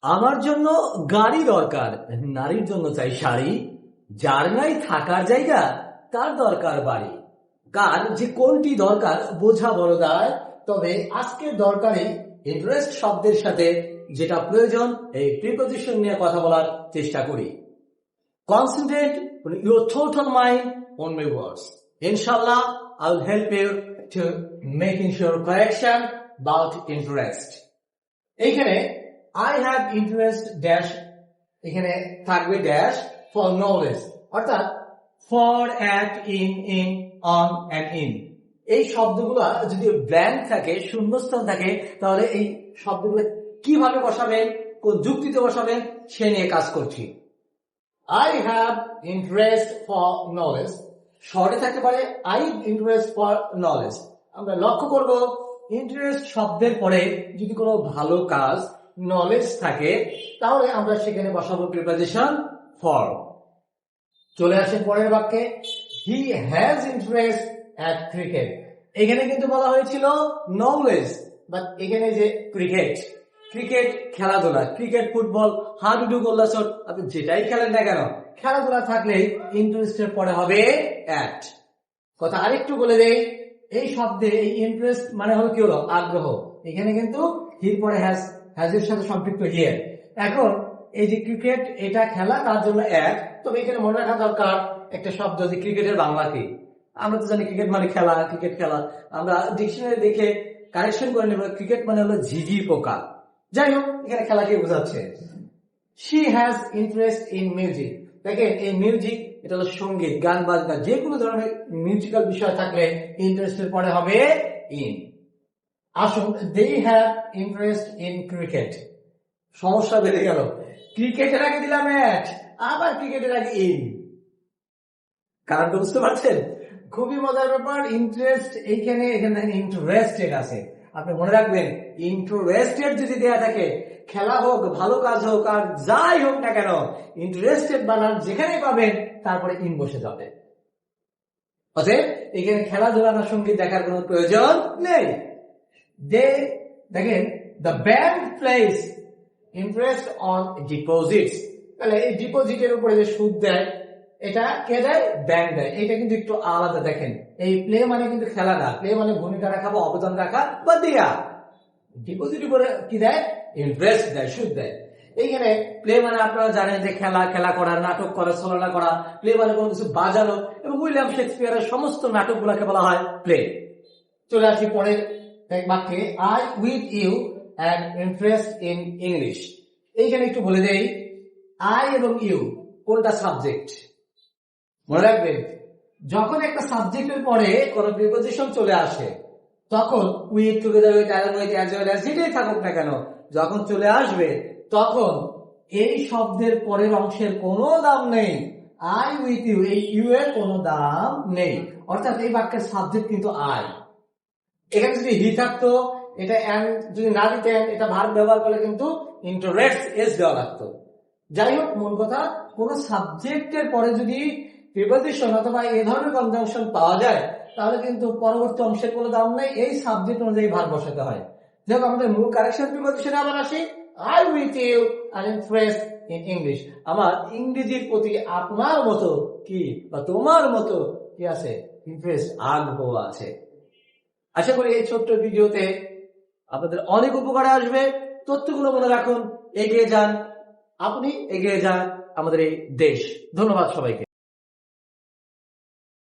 আমার জন্য গাড়ি দরকার, নারীর জন্য চাই শাড়ি, যার নাই থাকার জায়গা তার দরকার বাড়ি। কার যে কোনটি দরকার বোঝা বড় দায়, তবে আজকে দরকারে ইন্টারেস্ট শব্দের সাথে যেটা প্রয়োজন এই প্রিপজিশন নিয়ে কথা বলার চেষ্টা করি। Concentrate your total mind on my words. Inshallah, I'll help you to making sure correction about interest. এখানে I have interest dash, এখানে থাকবে dash for knowledge, অর্থাৎ for, at, in, on and in। এই শব্দগুলো যদি ব্ল্যাঙ্ক থাকে, শূন্যস্থান থাকে, তাহলে এই শব্দগুলো কিভাবে বসাবেন, কোন যুক্তিতে বসাবেন সে নিয়ে কাজ করছি। I have interest for knowledge, শর্টে থাকতে পারে I interest for knowledge। আমরা লক্ষ্য করব ইন্টারেস্ট শব্দের পরে যদি কোনো ভালো কাজ নলেজ থাকে তাহলে আমরা সেখানে বসাবো প্রিপজিশন for। চলে আসে পরের বাক্যে, he has interest at cricket। এখানে কিন্তু বলা হয়েছিল নলেজ, বাট এখানে যে ক্রিকেট খেলাধুলা, ক্রিকেট, ফুটবল, হাডুডু, গোল্লা শট, আপনি যেটাই খেলেন না কেন খেলাধুলা থাকলেই ইন্টারেস্টের পরে হবে at। কথা আরেকটু বলে দেই, এই শব্দে এই ইন্টারেস্ট মানে হলো কি হলো আগ্রহ, এখানে কিন্তু হির পরে হ্যাজ এর সাথে সম্পৃক্ত হিয়ার। এখন এই যে ক্রিকেট এটা খেলা তার জন্য এক, তবে এখানে মনে রাখা দরকার একটা শব্দ যে ক্রিকেটের বাংলা কি। আমরা তো জানি ক্রিকেট মানে খেলা, ক্রিকেট খেলা, আমরা ডিকশনারি দেখে কারেকশন করে নেব, ক্রিকেট মানে হলো ঝিঝি পোকা। যাই হোক, এখানে খেলাকে বোঝাচ্ছে। she has interest in music, দেখেন এই মিউজিক এটা হলো সঙ্গীত, গান বাজনা, যে কোনো ধরনের মিউজিক্যাল বিষয় থাকলে ইন্টারেস্টের পরে হবে in। আসুন, they have interest in cricket, সমস্যা বেড়ে গেল, ক্রিকেটের আগে দিলাম at, আবার ক্রিকেটের আগে in। কারণটা বুঝতে পারছেন? খুবই মজার ব্যাপার। ইন্টারেস্ট এখানে ইন্টারেস্টেড আছে, আপনি মনে রাখবেন ইন্টারেস্টেড যদি দেয়া থাকে, খেলা হোক, ভালো কাজ হোক, আর যাই হোক না কেন, ইন্টারেস্টেড বানান যেখানে পাবেন তারপরে ইন বসে যাবে। অতএব এখানে খেলাধুলা না সঙ্গীত দেখার কোনো প্রয়োজন নেই। দেখেন the bank plays interest on deposits, তাহলে এই ডিপোজিটের উপরে যে সুদ দেয় এটা কে দেয়? ব্যাংক দেয়। এটা কিন্তু একটু আলাদা। দেখেন এই প্লে মানে কিন্তু খেলা না, প্লে মানে ভূমিকা রাখা বা অবদান রাখা বা দেয়া। ডিপোজিট উপরে কি দেয়? ইন্টারেস্ট দেয়, সুদ দেয়। এইখানে প্লে মানে আপনারা জানেন যে খেলা করা, নাটক করা, ছলনা করা। প্লে মানে কোনো কিছু বাজানো, এবং উইলিয়াম শেক্সপিয়ারের সমস্ত নাটকগুলোকে বলা হয় প্লে। চলে আসি পরের বাক্যে, I with you an interest in English। এইখানে একটু বলে দেই, I এবং ইউ কোনটা সাবজেক্ট। মনে রাখবেন, যখন একটা সাবজেক্টের পরে কোন প্রিপজিশন চলে আসে তখন with, together with, along with, as well as, যেটাই থাকুক না কেন, যখন চলে আসবে তখন এই শব্দের পরের অংশের কোনো দাম নেই। আই উইথ ইউ, এই ইউ এর কোনো দাম নেই, অর্থাৎ এই বাক্যের সাবজেক্ট কিন্তু আই। এখানে যদি হি থাকতো, এটা এন্ড যদি না দিতেন, এটা ভার্ব ব্যবহার করলে কিন্তু ইন্টারেস্ট এস দেওয়া লাগতো। যাই হোক, মূল কথা, কোন সাবজেক্টের পরে যদি প্রিপজিশন অথবা এই ধরনের কনজাংশন পাওয়া যায় তাহলে কিন্তু পরবর্তী অংশের কোনো দাম নেই, এই সাবজেক্ট অনুযায়ী ভার্ব বসাতে হয়। যাই হোক, আমাদের মূল কারেকশন প্রিপজিশনে আবার আসি। I with you are interest in English, আমার ইংরেজির প্রতি আপনার মতো কি বা তোমার মতো কি আছে? ইন্টারেস্ট, আগ্রহ আছে। আশা করি এই ছোট্ট ভিডিওতে আপনাদের অনেক উপকারে আসবে। তথ্যগুলো মনে রাখুন, এগিয়ে যান আপনি, এগিয়ে যান আমাদের এই দেশ। ধন্যবাদ সবাইকে।